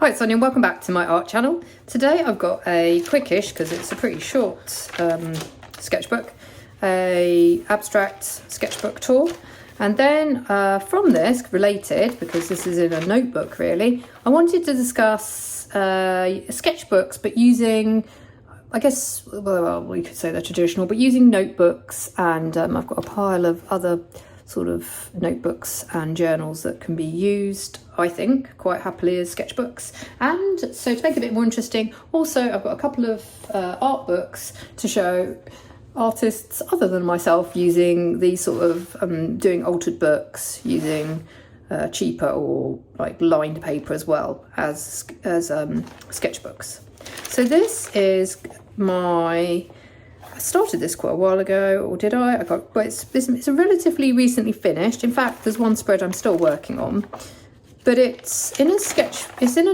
Hi, it's Sonia and welcome back to my art channel. Today I've got a quickish, because it's a pretty short sketchbook, a abstract sketchbook tour. And then from this, related, because this is in a notebook really, I wanted to discuss sketchbooks, but using, I guess, well, we could say they're traditional, but using notebooks, and I've got a pile of other sort of notebooks and journals that can be used, I think, quite happily as sketchbooks. And so to make it a bit more interesting, also I've got a couple of art books to show artists other than myself using these sort of doing altered books, using cheaper or like lined paper as well as sketchbooks. So this is I started this quite a while ago, or did I? It's a relatively recently finished. In fact, there's one spread I'm still working on, but it's in a sketch. It's in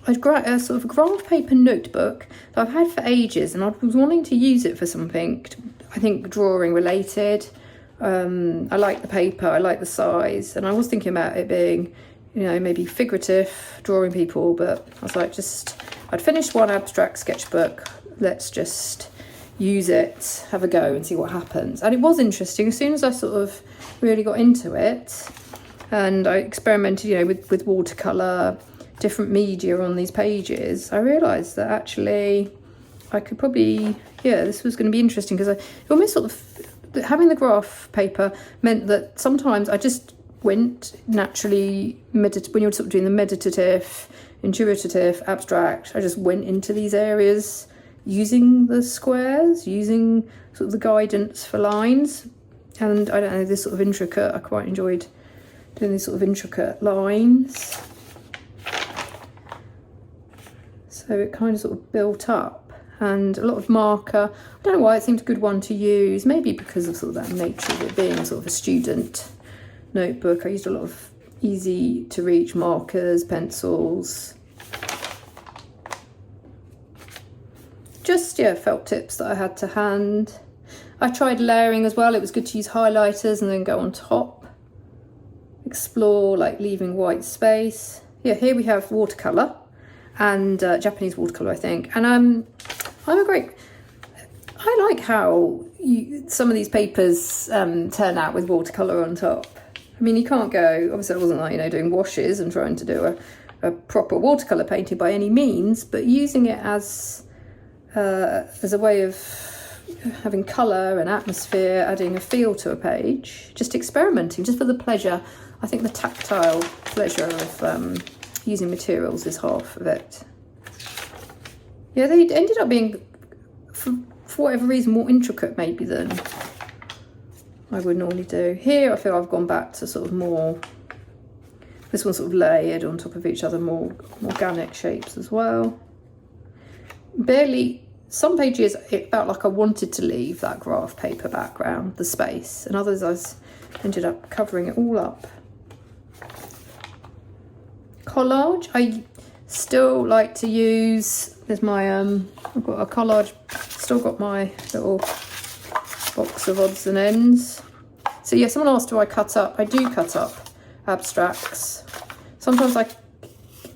a sort of graph paper notebook that I've had for ages, and I was wanting to use it for something, I think drawing related. I like the paper, I like the size, and I was thinking about it being, you know, maybe figurative, drawing people, but I was like, I'd finished one abstract sketchbook, let's just use it, have a go and see what happens. And it was interesting. As soon as I sort of really got into it and I experimented, you know, with watercolour, different media on these pages, I realised that actually I could probably, this was going to be interesting, because I almost sort of, having the graph paper meant that sometimes I just went naturally, when you're sort of doing the meditative, intuitive, abstract, I just went into these areas using the squares, using sort of the guidance for lines. And I don't know, this sort of intricate, I quite enjoyed doing these sort of intricate lines. So it kind of sort of built up, and a lot of marker. I don't know why it seemed a good one to use, maybe because of sort of that nature of it being sort of a student notebook. I used a lot of easy to reach markers, pencils. Just, felt tips that I had to hand. I tried layering as well. It was good to use highlighters and then go on top. Explore, like leaving white space. Here we have watercolour, and Japanese watercolour, I think. And I like how some of these papers turn out with watercolour on top. I mean, you can't go, obviously I wasn't like, doing washes and trying to do a proper watercolour painting by any means, but using it as a way of having colour and atmosphere, adding a feel to a page, just experimenting, just for the pleasure. I think the tactile pleasure of using materials is half of it. Yeah, they ended up being, for whatever reason, more intricate maybe than I would normally do. Here I feel I've gone back to sort of more, this one's sort of layered on top of each other, more organic shapes as well. Some pages it felt like I wanted to leave that graph paper background, the space, and others I ended up covering it all up. Collage, I still like to use, there's my, I've got a collage, still got my little box of odds and ends. So yeah, someone asked, do I cut up? I do cut up abstracts. Sometimes I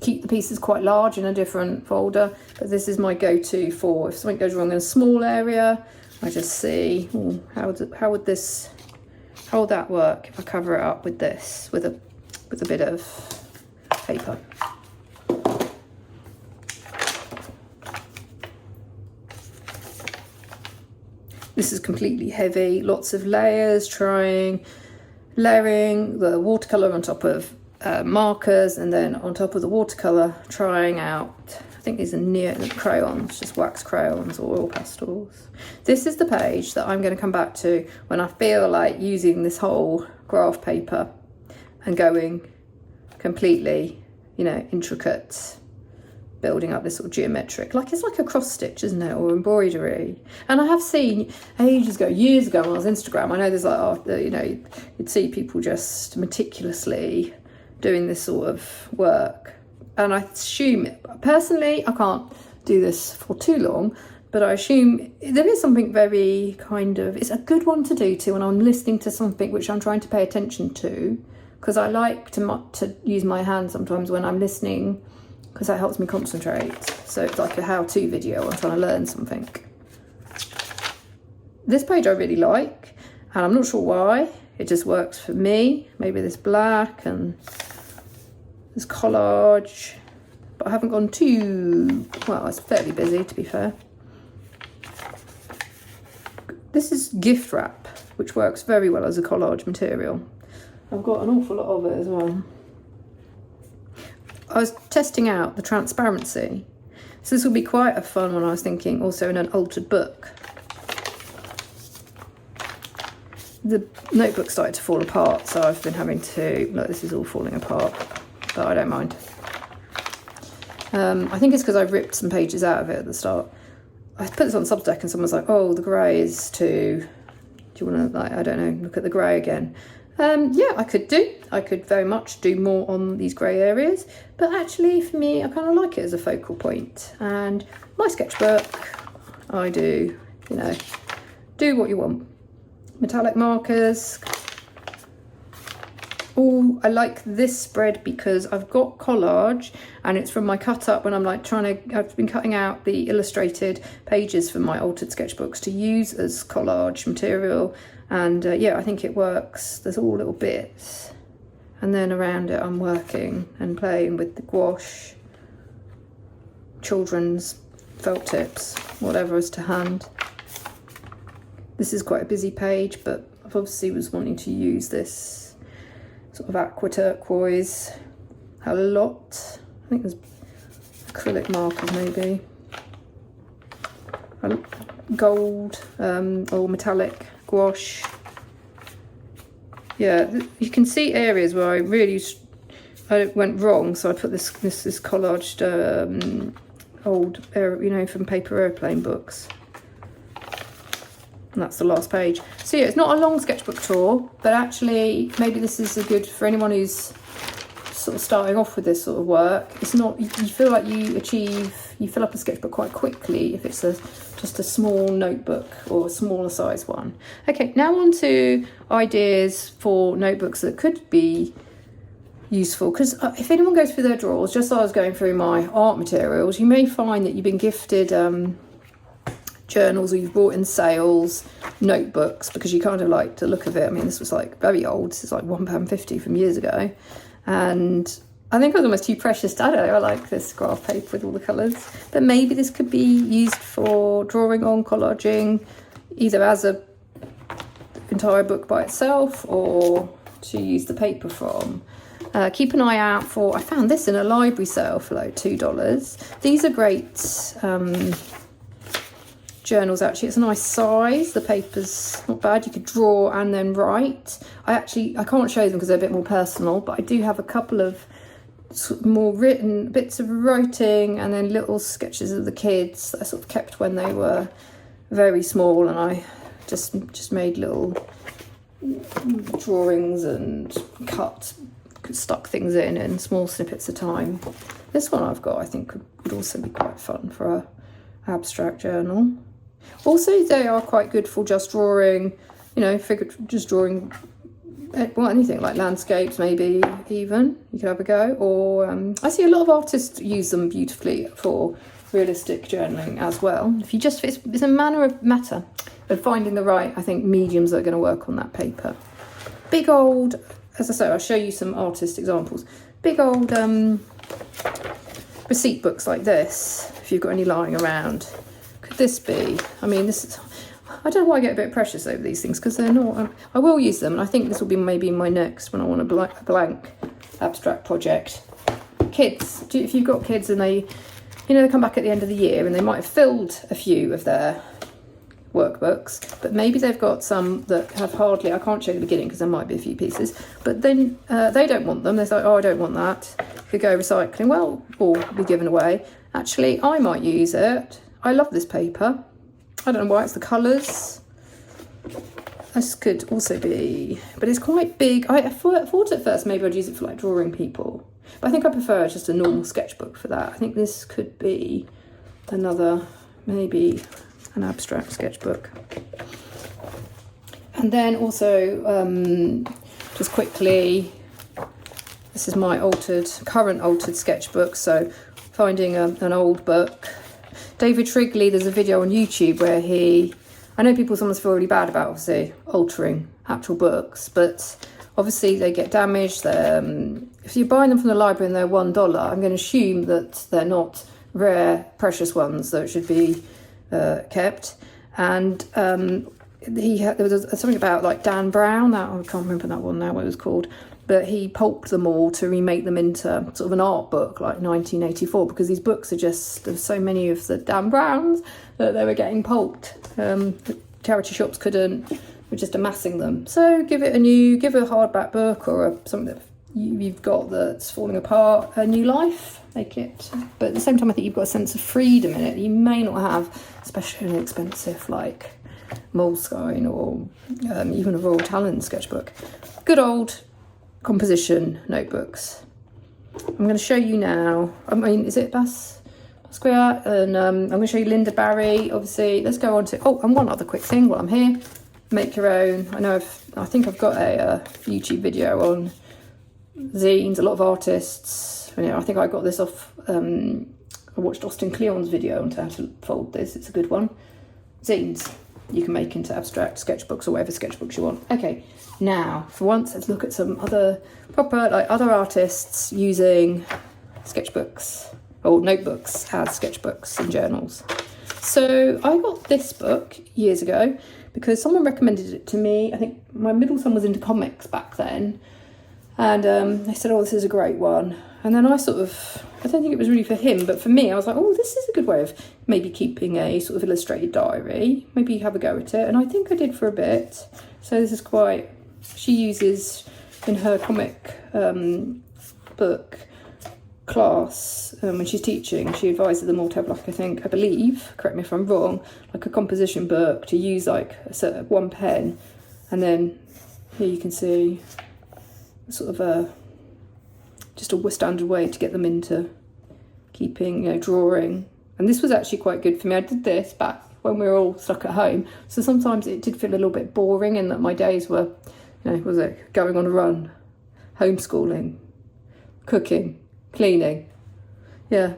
keep the pieces quite large in a different folder, but this is my go-to for if something goes wrong in a small area. I just see, how would that work if I cover it up with this, with a bit of paper. This is completely heavy, lots of layers, layering the watercolour on top of markers, and then on top of the watercolour trying out, I think these are crayons, just wax crayons or oil pastels. This is the page that I'm going to come back to when I feel like using this whole graph paper and going completely, intricate, building up this sort of geometric, like it's like a cross stitch, isn't it, or embroidery. And I have seen years ago when I was Instagram, I know there's like, you'd see people just meticulously doing this sort of work. And I assume, personally, I can't do this for too long, but I assume there is something very it's a good one to do when I'm listening to something which I'm trying to pay attention to, because I like to use my hand sometimes when I'm listening because that helps me concentrate. So it's like a how-to video. I'm trying to learn something. This page I really like, and I'm not sure why. It just works for me. Maybe this black and this collage, but I haven't gone too, well, it's fairly busy to be fair. This is gift wrap, which works very well as a collage material. I've got an awful lot of it as well. I was testing out the transparency. So this will be quite a fun one, I was thinking, also in an altered book. The notebook started to fall apart, so I've been having to, look, this is all falling apart, but I don't mind. I think it's because I've ripped some pages out of it at the start. I put this on Substack and someone's like, oh, the grey is too, do you want to, like, I don't know, look at the grey again. Yeah, I could very much do more on these grey areas, but actually for me, I kind of like it as a focal point. And my sketchbook, I do, you know, do what you want. Metallic markers. Oh, I like this spread because I've got collage and it's from my cut up when I'm like I've been cutting out the illustrated pages from my altered sketchbooks to use as collage material. And yeah, I think it works. There's all little bits. And then around it, I'm working and playing with the gouache, children's felt tips, whatever is to hand. This is quite a busy page, but I've obviously was wanting to use this sort of aqua turquoise a lot. I think there's acrylic markers maybe. Gold or metallic gouache. Yeah, you can see areas where I went wrong, so I put this collaged old, you know, from paper airplane books. And that's the last page. So yeah, it's not a long sketchbook tour, but actually maybe this is a good for anyone who's sort of starting off with this sort of work. It's not, you feel like you fill up a sketchbook quite quickly if it's just a small notebook or a smaller size one. Okay, now on to ideas for notebooks that could be useful, because if anyone goes through their drawers, just as I was going through my art materials, you may find that you've been gifted journals, or you've bought in sales notebooks because you kind of like the look of it. I mean, this was like very old. This is like £1.50 from years ago, and I think it was almost too precious. I don't know, I like this graph paper with all the colours, but maybe this could be used for drawing on, collaging, either as a entire book by itself or to use the paper from. Keep an eye out for, I found this in a library sale for like $2. These are great journals actually. It's a nice size, the paper's not bad, you could draw and then write. I can't show them because they're a bit more personal, but I do have a couple of more written bits of writing and then little sketches of the kids that I sort of kept when they were very small, and I just made little drawings and stuck things in small snippets of time. This one I've got I think would also be quite fun for a abstract journal. Also, they are quite good for just drawing, you know, just drawing, well, anything like landscapes, maybe even you could have a go. Or I see a lot of artists use them beautifully for realistic journaling as well. If you just, it's a matter of finding the right, I think, mediums that are going to work on that paper. Big old, as I say, I'll show you some artist examples. Big old receipt books like this, if you've got any lying around. Could this be? I mean, this is, I don't know why I get a bit precious over these things, because they're not, I will use them, and I think this will be maybe my next when I want a blank abstract project. Kids, if you've got kids and they, you know, they come back at the end of the year and they might have filled a few of their workbooks, but maybe they've got some that have hardly, I can't show the beginning because there might be a few pieces, but then they don't want them. They're like, oh, I don't want that. Could go recycling, well, or be given away. Actually, I might use it. I love this paper. I don't know why, it's the colours. This could also be, but it's quite big. I thought at first maybe I'd use it for like drawing people, but I think I prefer just a normal sketchbook for that. I think this could be another, maybe an abstract sketchbook. And then also, just quickly, this is my current altered sketchbook. So finding an old book. David Shrigley, there's a video on YouTube where I know people sometimes feel really bad about obviously altering actual books, but obviously they get damaged. If you're buying them from the library and they're $1, I'm going to assume that they're not rare, precious ones that should be kept. And there was something about like Dan Brown, I can't remember that one now, what it was called, but he pulped them all to remake them into sort of an art book like 1984, because these books are just, there's so many of the Dan Browns that they were getting pulped. The charity shops couldn't, were just amassing them. So give it a hardback book or something that you've got that's falling apart a new life. Make it, but at the same time I think you've got a sense of freedom in it you may not have, especially an expensive like Moleskine or even a Royal Talon sketchbook. Good old composition notebooks. I'm going to show you now. I mean, is it Basquiat? And I'm going to show you Linda Barry. Obviously, let's go on to. Oh, and one other quick thing while I'm here. Make your own. I think I've got a YouTube video on zines. A lot of artists. You know, I think I got this off. I watched Austin Kleon's video on how to fold this. It's a good one. Zines you can make into abstract sketchbooks or whatever sketchbooks you want. Okay. Now, for once, let's look at some other other artists using sketchbooks or notebooks as sketchbooks and journals. So I got this book years ago because someone recommended it to me. I think my middle son was into comics back then, and they said, "Oh, this is a great one." And then I don't think it was really for him, but for me, I was like, "Oh, this is a good way of maybe keeping a sort of illustrated diary. Maybe have a go at it." And I think I did for a bit. So this is quite. She uses in her comic book class when she's teaching, she advises them all to have like I believe, correct me if I'm wrong, like a composition book to use like one pen, and then here you can see sort of just a standard way to get them into keeping, drawing. And this was actually quite good for me. I did this back when we were all stuck at home, so sometimes it did feel a little bit boring in that my days were was it going on a run, homeschooling, cooking, cleaning. Yeah,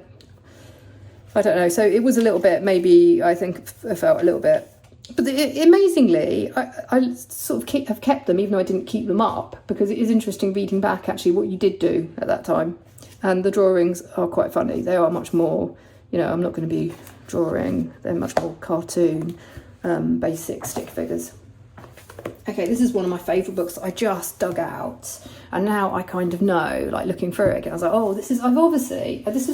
I don't know. So it was a little bit, maybe I think I felt a little bit. But amazingly, I sort of have kept them, even though I didn't keep them up, because it is interesting reading back actually what you did do at that time. And the drawings are quite funny. They are much more, I'm not going to be drawing. They're much more cartoon, basic stick figures. Okay, this is one of my favourite books that I just dug out, and now I kind of know, like looking through it again, I was like, oh, this is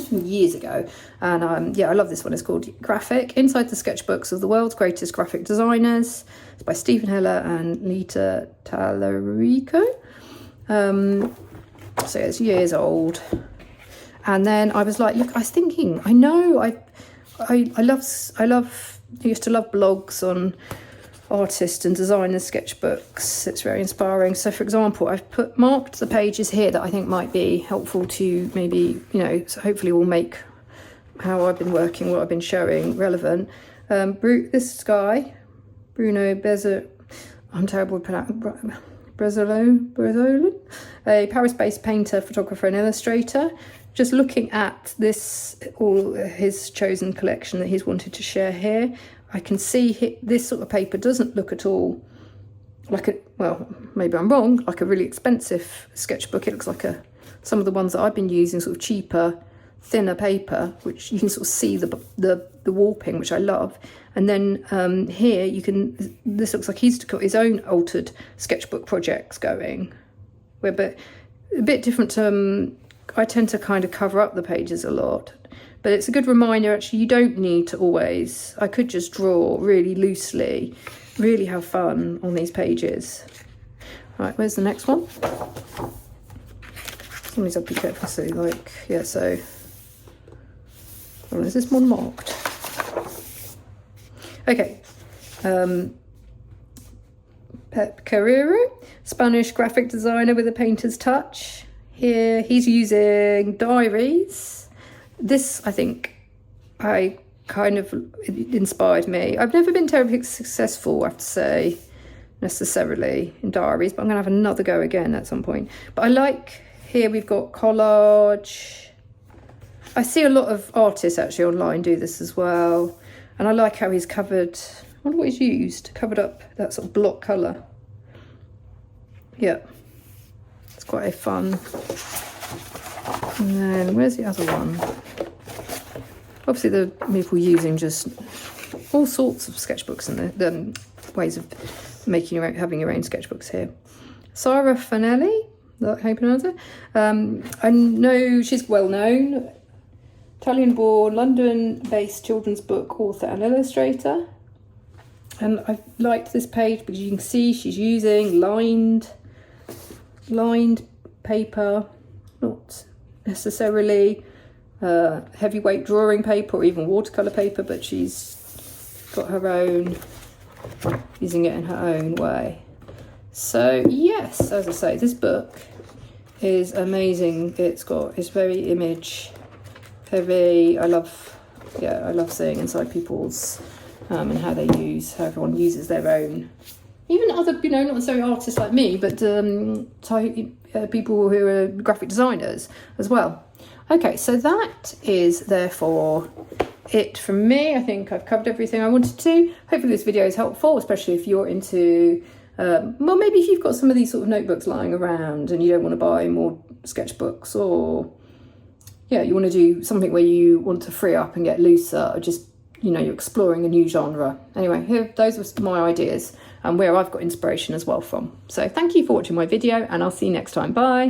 from years ago, and I love this one. It's called Graphic, Inside the Sketchbooks of the World's Greatest Graphic Designers. It's by Stephen Hiller and Lita Tallarico. So it's years old. And then I was like, look, I was thinking, I know, I used to love blogs on artists and designers' sketchbooks. It's very inspiring. So for example, I've marked the pages here that I think might be helpful to maybe, so hopefully will make how I've been working, what I've been showing relevant. This guy, Bruno Bezzo, I'm terrible with pronouncing, Brezzolin, a Paris-based painter, photographer and illustrator. Just looking at all his chosen collection that he's wanted to share here, I can see this sort of paper doesn't look at all like maybe I'm wrong, like a really expensive sketchbook. It looks like some of the ones that I've been using, sort of cheaper, thinner paper, which you can sort of see the warping, which I love. And then here this looks like he's got his own altered sketchbook projects going. But a bit different. I tend to kind of cover up the pages a lot. But it's a good reminder, actually, you don't need to always. I could just draw really loosely, really have fun on these pages. Right, where's the next one? Some of these I'll be careful to see, so. Oh, is this one marked? Okay. Pep Carrero, Spanish graphic designer with a painter's touch. Here, he's using diaries. This, I think, kind of inspired me. I've never been terribly successful, I have to say, necessarily in diaries, but I'm going to have another go again at some point. But I like, here we've got collage, I see a lot of artists actually online do this as well. And I like how he's covered, I wonder what he's used, covered up that sort of block colour. Yeah, it's quite a fun. And then where's the other one? Obviously the people using just all sorts of sketchbooks and the ways of making your own, having your own sketchbooks here. Sarah Fanelli, is that how you pronounce it? I know she's well known, Italian-born, London-based children's book author and illustrator. And I liked this page because you can see she's using lined paper, not necessarily heavyweight drawing paper or even watercolour paper, but she's got her own, using it in her own way. So yes, as I say, this book is amazing. It's very image heavy. I love seeing inside people's and how everyone uses their own, even other, not necessarily artists like me, but people who are graphic designers as well. Okay, so that is therefore it from me. I think I've covered everything I wanted to. Hopefully this video is helpful, especially if you're into, well, maybe if you've got some of these sort of notebooks lying around and you don't want to buy more sketchbooks, or yeah, you want to do something where you want to free up and get looser, or just, you're exploring a new genre. Anyway, those were my ideas and where I've got inspiration as well from. So thank you for watching my video, and I'll see you next time. Bye.